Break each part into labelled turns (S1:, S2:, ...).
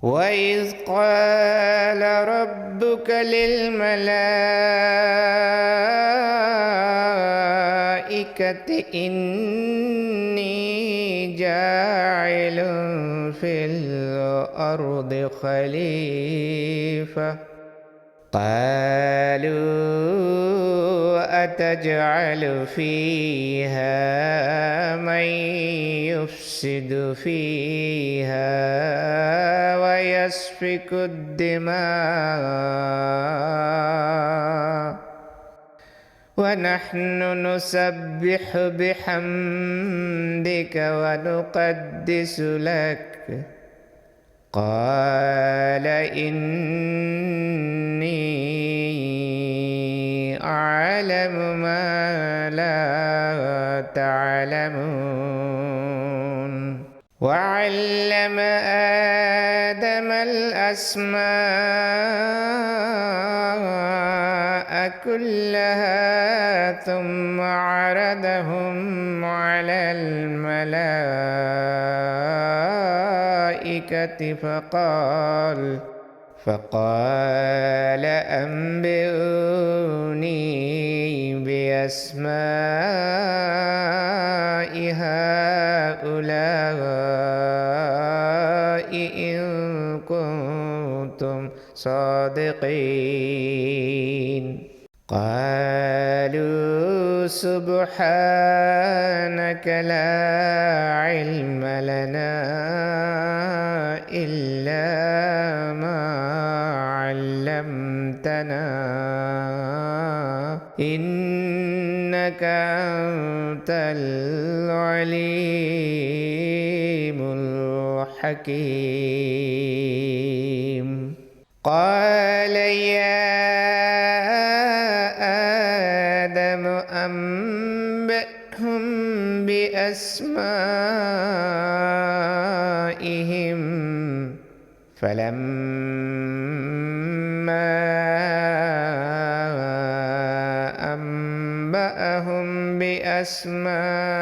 S1: وإذ قال ربك للملائكة إني جاعل في الأرض خليفة قالوا أتجعل فيها من يفسد فيها ويسفك الدماء ونحن نسبح بحمدك ونقدس لك قال إني أعلم ما لا تعلمون وعلم آدم الأسماء كلها ثم عرضهم على الملائكة فقال أنبئوني بأسماء هؤلاء إن كنتم صادقين قالوا سبحانك لا علم لنا إلا ما علمتنا إنك أنت العليم الحكيم قال يا آدم أنبئهم بأسمائهم فلما أنبأهم بأسمائهم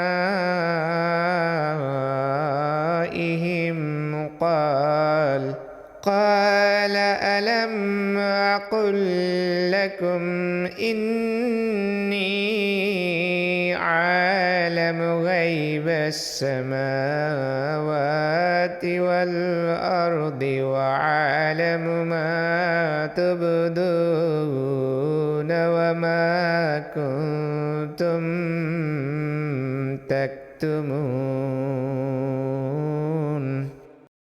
S1: قال ألم أقل لكم إني عالم غيب السماوات والأرض وعالم ما تبدون وما كنتم تكتمون